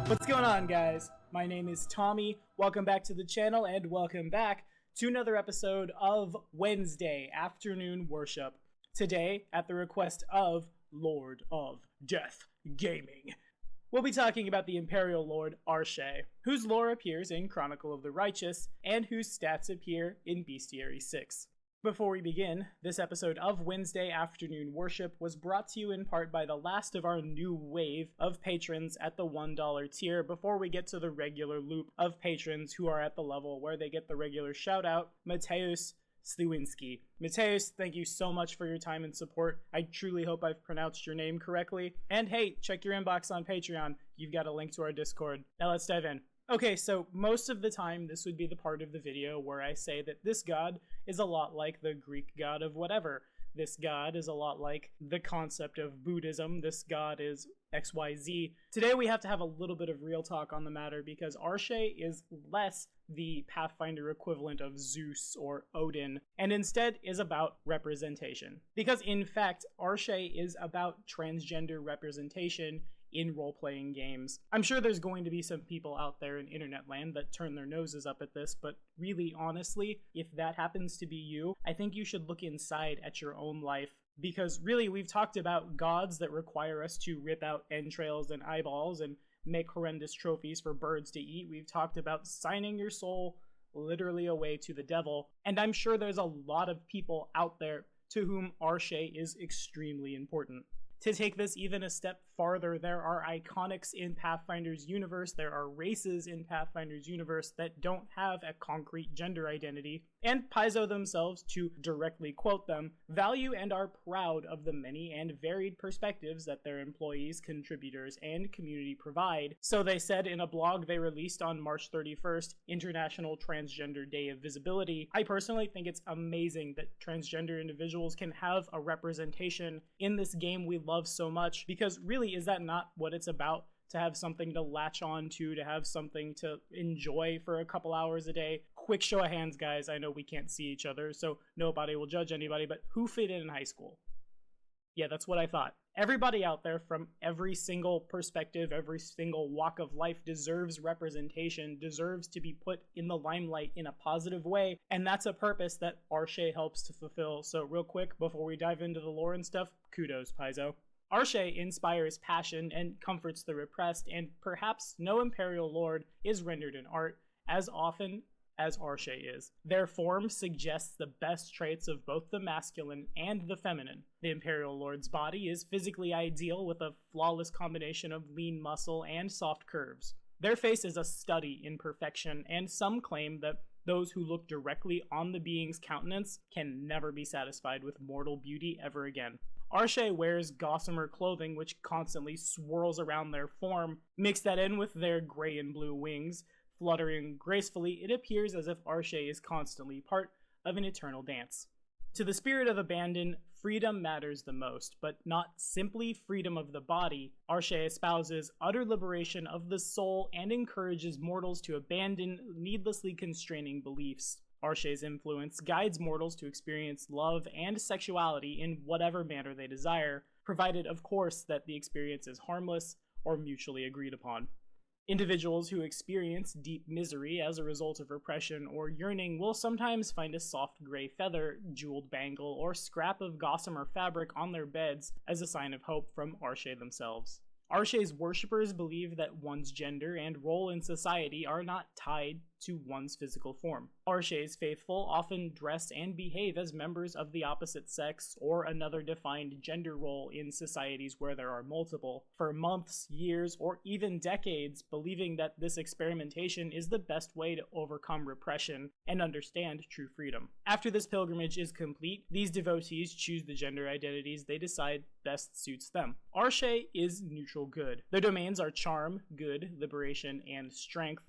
What's going on, guys? My name is Tommy. Welcome back to the channel and welcome back to another episode of Wednesday Afternoon Worship. Today, at the request of Lord of Death Gaming, we'll be talking about the Imperial Lord ARSHAE, whose lore appears in Chronicle of the Righteous and whose stats appear in Bestiary 6. Before we begin, this episode of Wednesday Afternoon Worship was brought to you in part by the last of our new wave of patrons at the $1 tier before we get to the regular loop of patrons who are at the level where they get the regular shout out, Mateusz Sliwinski. Mateusz, thank you so much for your time and support. I truly hope I've pronounced your name correctly. And hey, check your inbox on Patreon. You've got a link to our Discord. Now let's dive in. Okay, so most of the time this would be the part of the video where I say that this god is a lot like the Greek god of whatever. This god is a lot like the concept of Buddhism. This god is XYZ. Today we have to have a little bit of real talk on the matter because ARSHAE is less the Pathfinder equivalent of Zeus or Odin, and instead is about representation. Because in fact, ARSHAE is about transgender representation in role-playing games. I'm sure there's going to be some people out there in internet land that turn their noses up at this, but really, honestly, if that happens to be you, I think you should look inside at your own life. Because really, we've talked about gods that require us to rip out entrails and eyeballs and make horrendous trophies for birds to eat. We've talked about signing your soul literally away to the devil. And I'm sure there's a lot of people out there to whom ARSHAE is extremely important. To take this even a step farther, there are iconics in Pathfinder's universe, there are races in Pathfinder's universe that don't have a concrete gender identity, and Paizo themselves, to directly quote them, value and are proud of the many and varied perspectives that their employees, contributors, and community provide. So they said in a blog they released on March 31st, International Transgender Day of Visibility. I personally think it's amazing that transgender individuals can have a representation in this game we love so much, because really, is that not what it's about? To have something to latch on to have something to enjoy for a couple hours a day. Quick show of hands, guys. I know we can't see each other, so nobody will judge anybody, but who fit in high school? Yeah, that's what I thought. Everybody out there from every single perspective, every single walk of life deserves representation, deserves to be put in the limelight in a positive way, and that's a purpose that ARSHAE helps to fulfill. So real quick, before we dive into the lore and stuff, kudos, Paizo. ARSHAE inspires passion and comforts the repressed, and perhaps no Imperial Lord is rendered in art as often as ARSHAE is. Their form suggests the best traits of both the masculine and the feminine. The Imperial Lord's body is physically ideal with a flawless combination of lean muscle and soft curves. Their face is a study in perfection, and some claim that those who look directly on the being's countenance can never be satisfied with mortal beauty ever again. ARSHAE wears gossamer clothing which constantly swirls around their form. Mix that in with their gray and blue wings, fluttering gracefully, it appears as if ARSHAE is constantly part of an eternal dance. To the spirit of abandon, freedom matters the most, but not simply freedom of the body. ARSHAE espouses utter liberation of the soul and encourages mortals to abandon needlessly constraining beliefs. ARSHAE's influence guides mortals to experience love and sexuality in whatever manner they desire, provided of course that the experience is harmless or mutually agreed upon. Individuals who experience deep misery as a result of repression or yearning will sometimes find a soft gray feather, jeweled bangle, or scrap of gossamer fabric on their beds as a sign of hope from ARSHAE themselves. ARSHAE's worshippers believe that one's gender and role in society are not tied to one's physical form. ARSHAE's faithful often dress and behave as members of the opposite sex or another defined gender role in societies where there are multiple, for months, years, or even decades, believing that this experimentation is the best way to overcome repression and understand true freedom. After this pilgrimage is complete, these devotees choose the gender identities they decide best suits them. ARSHAE is neutral good. Their domains are charm, good, liberation, and strength.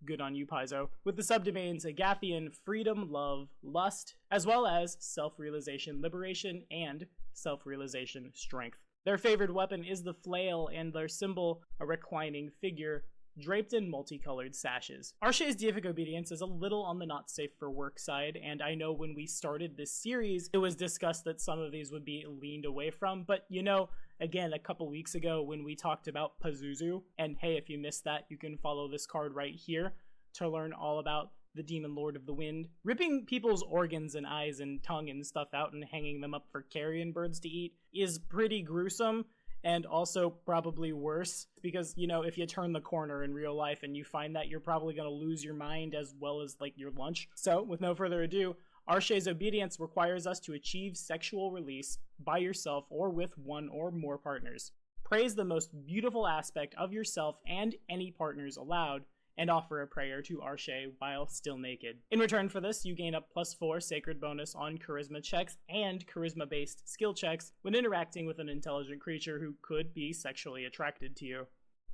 Good on you, Paizo. With the subdomains Agathian, freedom, love, lust, as well as self-realization, liberation, and self-realization, strength. Their favorite weapon is the flail, and their symbol, a reclining figure, draped in multicolored sashes. ARSHAE'S deific obedience is a little on the not safe for work side, and I know when we started this series, it was discussed that some of these would be leaned away from, but you know, again a couple weeks ago when we talked about Pazuzu. And hey, if you missed that, you can follow this card right here to learn all about the Demon Lord of the Wind. Ripping people's organs and eyes and tongue and stuff out and hanging them up for carrion birds to eat is pretty gruesome, and also probably worse because, you know, if you turn the corner in real life and you find that, you're probably going to lose your mind as well as like your lunch. So with no further ado, ARSHAE'S obedience requires us to achieve sexual release by yourself or with one or more partners. Praise the most beautiful aspect of yourself and any partners allowed, and offer a prayer to ARSHAE while still naked. In return for this, you gain a +4 sacred bonus on charisma checks and charisma-based skill checks when interacting with an intelligent creature who could be sexually attracted to you.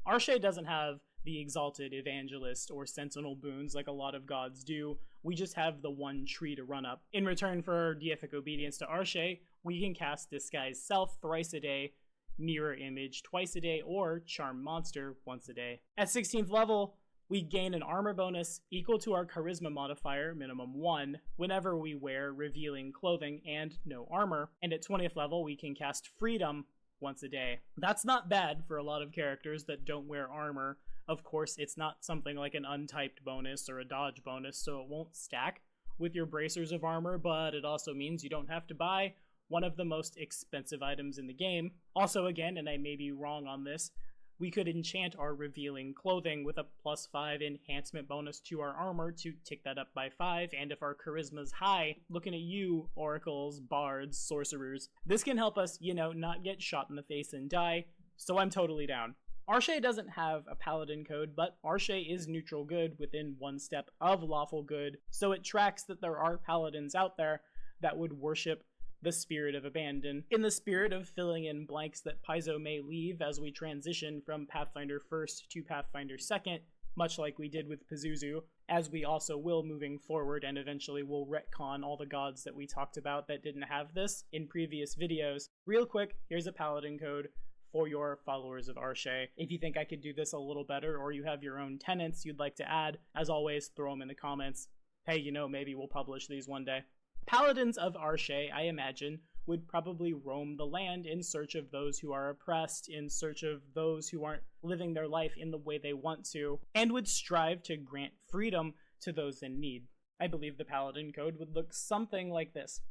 ARSHAE doesn't have the Exalted, Evangelist, or Sentinel boons like a lot of gods do. We just have the one tree to run up. In return for our deific obedience to ARSHAE, we can cast Disguise Self thrice a day, Mirror Image twice a day, or Charm Monster once a day. At 16th level, we gain an armor bonus equal to our charisma modifier, minimum 1, whenever we wear revealing clothing and no armor, and at 20th level we can cast Freedom once a day. That's not bad for a lot of characters that don't wear armor. Of course, it's not something like an untyped bonus or a dodge bonus, so it won't stack with your bracers of armor, but it also means you don't have to buy one of the most expensive items in the game. Also, again, and I may be wrong on this, we could enchant our revealing clothing with a +5 enhancement bonus to our armor to tick that up by 5, and if our charisma's high, looking at you, oracles, bards, sorcerers, this can help us, you know, not get shot in the face and die, so I'm totally down. ARSHAE doesn't have a paladin code, but ARSHAE is neutral good within one step of lawful good, so it tracks that there are paladins out there that would worship the spirit of abandon. In the spirit of filling in blanks that Paizo may leave as we transition from Pathfinder 1st to Pathfinder 2nd, much like we did with Pazuzu, as we also will moving forward, and eventually we'll retcon all the gods that we talked about that didn't have this in previous videos. Real quick, here's a paladin code for your followers of ARSHAE. If you think I could do this a little better, or you have your own tenets you'd like to add, as always, throw them in the comments. Hey, you know, maybe we'll publish these one day. Paladins of ARSHAE, I imagine, would probably roam the land in search of those who are oppressed, in search of those who aren't living their life in the way they want to, and would strive to grant freedom to those in need. I believe the Paladin Code would look something like this.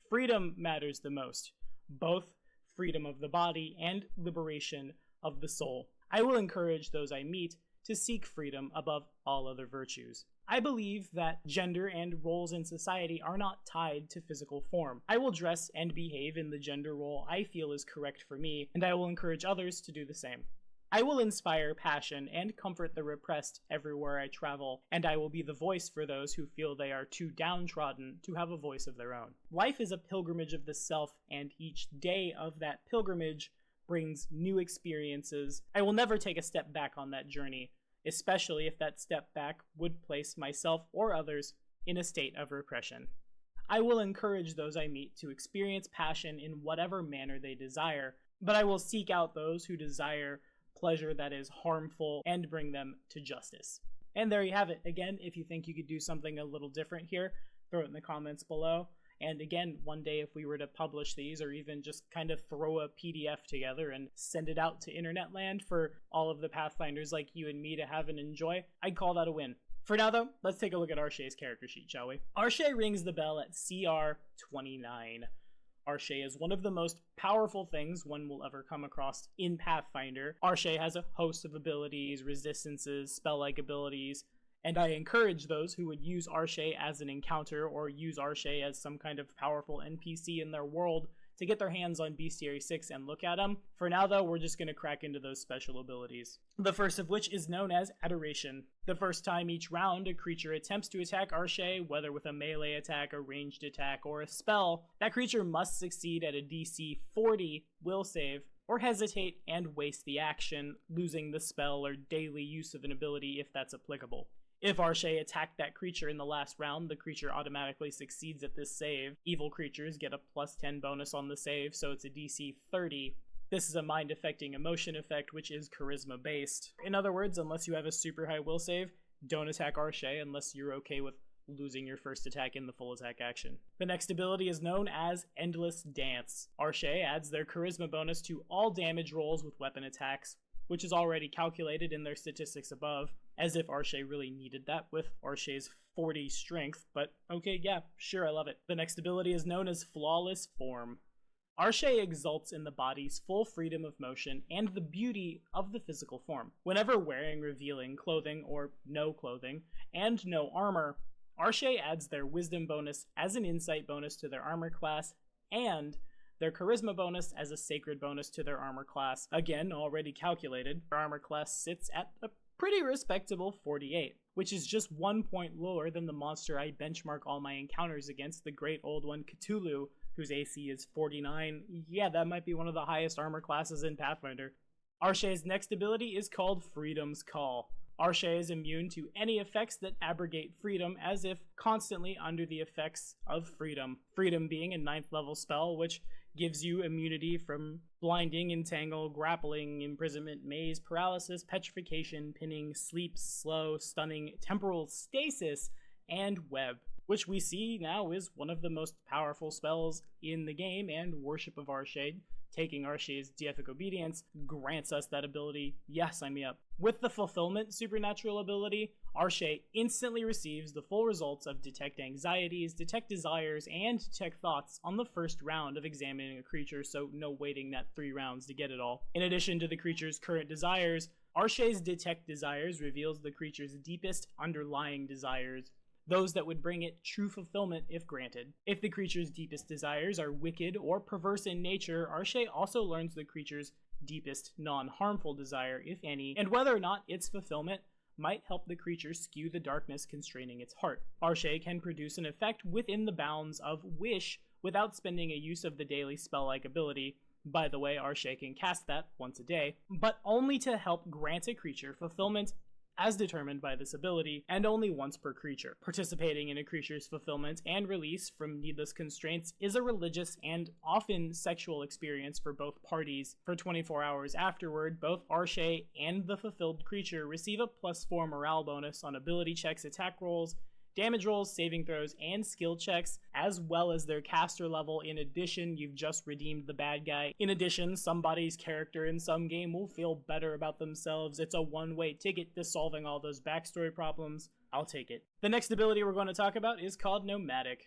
Freedom matters the most, both freedom of the body and liberation of the soul. I will encourage those I meet to seek freedom above all other virtues. I believe that gender and roles in society are not tied to physical form. I will dress and behave in the gender role I feel is correct for me, and I will encourage others to do the same. I will inspire passion and comfort the repressed everywhere I travel, and I will be the voice for those who feel they are too downtrodden to have a voice of their own. Life is a pilgrimage of the self, and each day of that pilgrimage brings new experiences. I will never take a step back on that journey, especially if that step back would place myself or others in a state of repression. I will encourage those I meet to experience passion in whatever manner they desire, but I will seek out those who desire pleasure that is harmful and bring them to justice. And there you have it. Again, if you think you could do something a little different here, throw it in the comments below. And again, one day if we were to publish these, or even just kind of throw a PDF together and send it out to internet land for all of the Pathfinders like you and me to have and enjoy, I'd call that a win. For now though, let's take a look at ARSHAE'S character sheet, shall we? ARSHAE rings the bell at CR 29. ARSHAE is one of the most powerful things one will ever come across in Pathfinder. ARSHAE has a host of abilities, resistances, spell-like abilities, and I encourage those who would use ARSHAE as an encounter or use ARSHAE as some kind of powerful NPC in their world to get their hands on Bestiary 6 and look at them. For now though, we're just going to crack into those special abilities. The first of which is known as Adoration. The first time each round a creature attempts to attack ARSHAE, whether with a melee attack, a ranged attack, or a spell, that creature must succeed at a DC 40 will save, or hesitate and waste the action, losing the spell or daily use of an ability if that's applicable. If ARSHAE attacked that creature in the last round, the creature automatically succeeds at this save. Evil creatures get a +10 bonus on the save, so it's a DC 30. This is a mind-affecting emotion effect, which is charisma-based. In other words, unless you have a super high will save, don't attack ARSHAE unless you're okay with losing your first attack in the full attack action. The next ability is known as Endless Dance. ARSHAE adds their charisma bonus to all damage rolls with weapon attacks, which is already calculated in their statistics above, as if ARSHAE really needed that with ARSHAE's 40 strength, but okay, yeah, sure, I love it. The next ability is known as Flawless Form. ARSHAE exults in the body's full freedom of motion and the beauty of the physical form. Whenever wearing revealing clothing or no clothing and no armor, ARSHAE adds their wisdom bonus as an insight bonus to their armor class and their charisma bonus as a sacred bonus to their armor class. Again, already calculated, their armor class sits at a pretty respectable 48, which is just 1 point lower than the monster I benchmark all my encounters against, the great old one Cthulhu, whose AC is 49. Yeah, that might be one of the highest armor classes in Pathfinder. ARSHAE'S next ability is called Freedom's Call. ARSHAE is immune to any effects that abrogate freedom, as if constantly under the effects of freedom. Freedom being a 9th level spell, which gives you immunity from blinding, entangle, grappling, imprisonment, maze, paralysis, petrification, pinning, sleep, slow, stunning, temporal stasis, and web, which we see now is one of the most powerful spells in the game, and Worship of ARSHAE, taking ARSHAE's Deific Obedience, grants us that ability. Yeah, sign me up. With the Fulfillment supernatural ability, ARSHAE instantly receives the full results of Detect Anxieties, Detect Desires, and Detect Thoughts on the first round of examining a creature, so no waiting that 3 rounds to get it all. In addition to the creature's current desires, ARSHAE's Detect Desires reveals the creature's deepest underlying desires, those that would bring it true fulfillment if granted. If the creature's deepest desires are wicked or perverse in nature, ARSHAE also learns the creature's deepest non-harmful desire, if any, and whether or not its fulfillment might help the creature skew the darkness constraining its heart. ARSHAE can produce an effect within the bounds of Wish without spending a use of the daily spell-like ability. By the way, ARSHAE can cast that once a day, but only to help grant a creature fulfillment as determined by this ability, and only once per creature. Participating in a creature's fulfillment and release from needless constraints is a religious and often sexual experience for both parties. For 24 hours afterward, both ARSHAE and the fulfilled creature receive a +4 morale bonus on ability checks, attack rolls, damage rolls, saving throws, and skill checks, as well as their caster level. In addition, you've just redeemed the bad guy. In addition, somebody's character in some game will feel better about themselves. It's a one-way ticket to solving all those backstory problems. I'll take it. The next ability we're going to talk about is called Nomadic.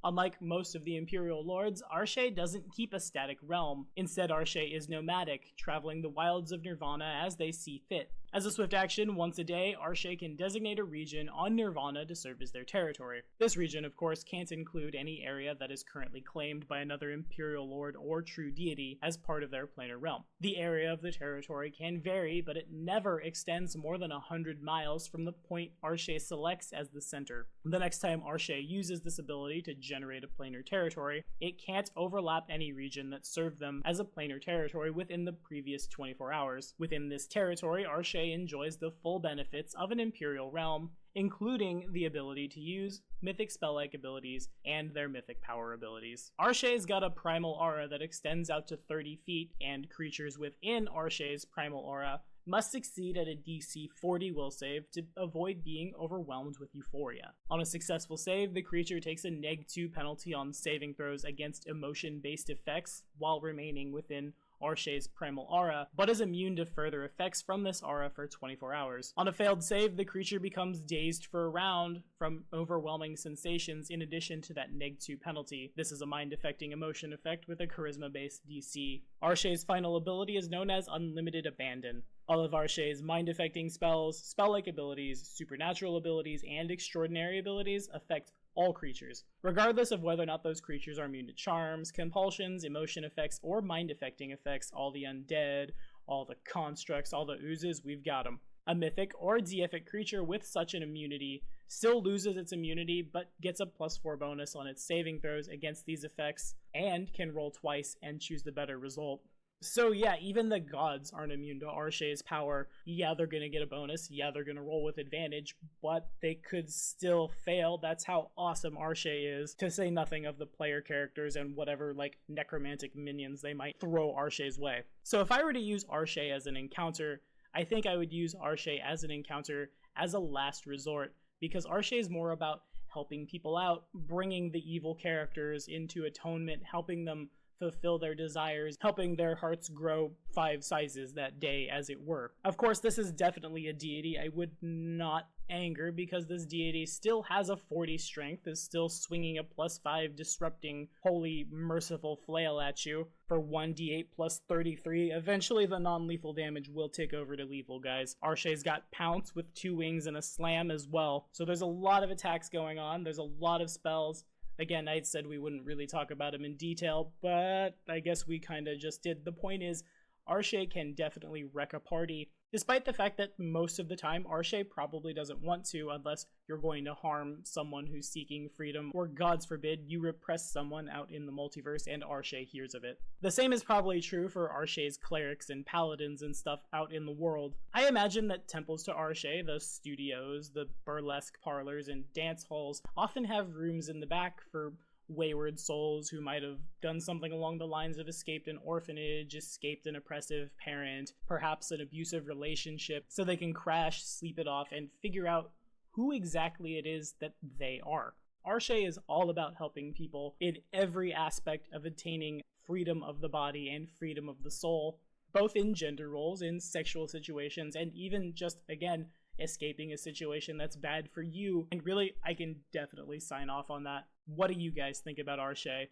Unlike most of the Imperial Lords, ARSHAE doesn't keep a static realm. Instead, ARSHAE is nomadic, traveling the wilds of Nirvana as they see fit. As a swift action, once a day, ARSHAE can designate a region on Nirvana to serve as their territory. This region, of course, can't include any area that is currently claimed by another Imperial Lord or true deity as part of their planar realm. The area of the territory can vary, but it never extends more than 100 miles from the point ARSHAE selects as the center. The next time ARSHAE uses this ability to generate a planar territory, it can't overlap any region that served them as a planar territory within the previous 24 hours. Within this territory, ARSHAE enjoys the full benefits of an Imperial realm, including the ability to use mythic spell-like abilities and their mythic power abilities. ARSHAE's got a primal aura that extends out to 30 feet, and creatures within ARSHAE's primal aura must succeed at a DC 40 will save to avoid being overwhelmed with euphoria. On a successful save, the creature takes a -2 penalty on saving throws against emotion-based effects while remaining within ARSHAE's primal aura, but is immune to further effects from this aura for 24 hours. On a failed save, the creature becomes dazed for a round from overwhelming sensations in addition to that -2 penalty. This is a mind-affecting emotion effect with a charisma-based DC. ARSHAE's final ability is known as Unlimited Abandon. All of ARSHAE's mind-affecting spells, spell-like abilities, supernatural abilities, and extraordinary abilities affect all creatures, regardless of whether or not those creatures are immune to charms, compulsions, emotion effects, or mind-affecting effects. All the undead, all the constructs, all the oozes, we've got them. A mythic or deific creature with such an immunity still loses its immunity, but gets a +4 bonus on its saving throws against these effects, and can roll twice and choose the better result. So yeah, even the gods aren't immune to ARSHAE's power. Yeah, they're gonna get a bonus. Yeah, they're gonna roll with advantage, but they could still fail. That's how awesome ARSHAE is, to say nothing of the player characters and whatever, like, necromantic minions they might throw ARSHAE's way. So if I were to use ARSHAE as an encounter, I think I would use ARSHAE as an encounter as a last resort, because ARSHAE is more about helping people out, bringing the evil characters into atonement, helping them fulfill their desires, helping their hearts grow 5 sizes that day, as it were. Of course, this is definitely a deity I would not anger, because this deity still has a 40 strength, is still swinging a +5 disrupting holy merciful flail at you for 1d8 plus 33. Eventually the non-lethal damage will tick over to lethal, guys. ARSHAE'S got Pounce with 2 wings and a slam as well. So there's a lot of attacks going on, there's a lot of spells. Again, I said we wouldn't really talk about him in detail, but I guess we kind of just did. The point is, ARSHAE can definitely wreck a party, despite the fact that most of the time ARSHAE probably doesn't want to, unless you're going to harm someone who's seeking freedom, or gods forbid, you repress someone out in the multiverse and ARSHAE hears of it. The same is probably true for ARSHAE's clerics and paladins and stuff out in the world. I imagine that temples to ARSHAE, the studios, the burlesque parlors, and dance halls often have rooms in the back for wayward souls who might have done something along the lines of escaped an orphanage, escaped an oppressive parent, perhaps an abusive relationship, so they can crash, sleep it off, and figure out who exactly it is that they are. ARSHAE is all about helping people in every aspect of attaining freedom of the body and freedom of the soul, both in gender roles, in sexual situations, and even just, again, escaping a situation that's bad for you. And really, I can definitely sign off on that. What do you guys think about ARSHAE?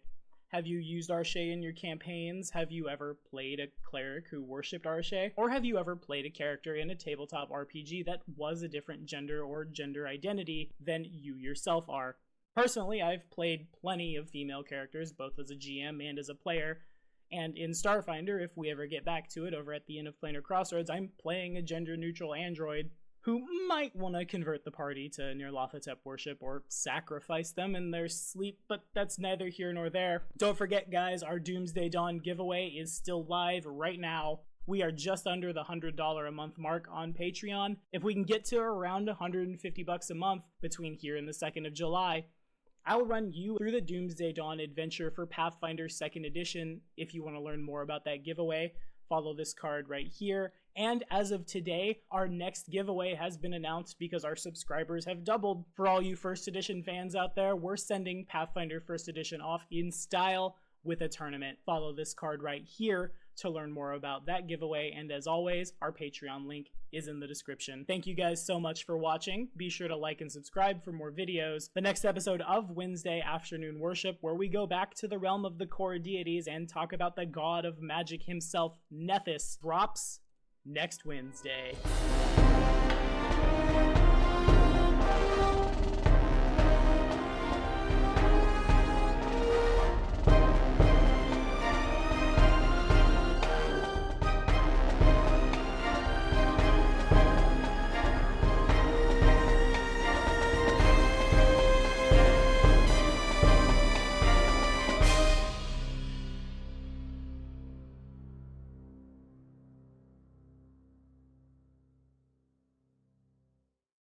Have you used ARSHAE in your campaigns? Have you ever played a cleric who worshipped ARSHAE? Or have you ever played a character in a tabletop RPG that was a different gender or gender identity than you yourself are? Personally, I've played plenty of female characters, both as a GM and as a player, and in Starfinder, if we ever get back to it over at the Inn of Planar Crossroads, I'm playing a gender-neutral android who might want to convert the party to Nyarlathotep worship or sacrifice them in their sleep, but that's neither here nor there. Don't forget, guys, our Doomsday Dawn giveaway is still live right now. We are just under the $100 a month mark on Patreon. If we can get to around $150 a month between here and the 2nd of July, I'll run you through the Doomsday Dawn adventure for Pathfinder 2nd Edition. If you want to learn more about that giveaway, follow this card right here. And as of today, our next giveaway has been announced because our subscribers have doubled. For all you First Edition fans out there, we're sending Pathfinder First Edition off in style with a tournament. Follow this card right here to learn more about that giveaway. And as always, our Patreon link is in the description. Thank you guys so much for watching. Be sure to like and subscribe for more videos. The next episode of Wednesday Afternoon Worship, where we go back to the realm of the core deities and talk about the god of magic himself, Nethys, drops next Wednesday.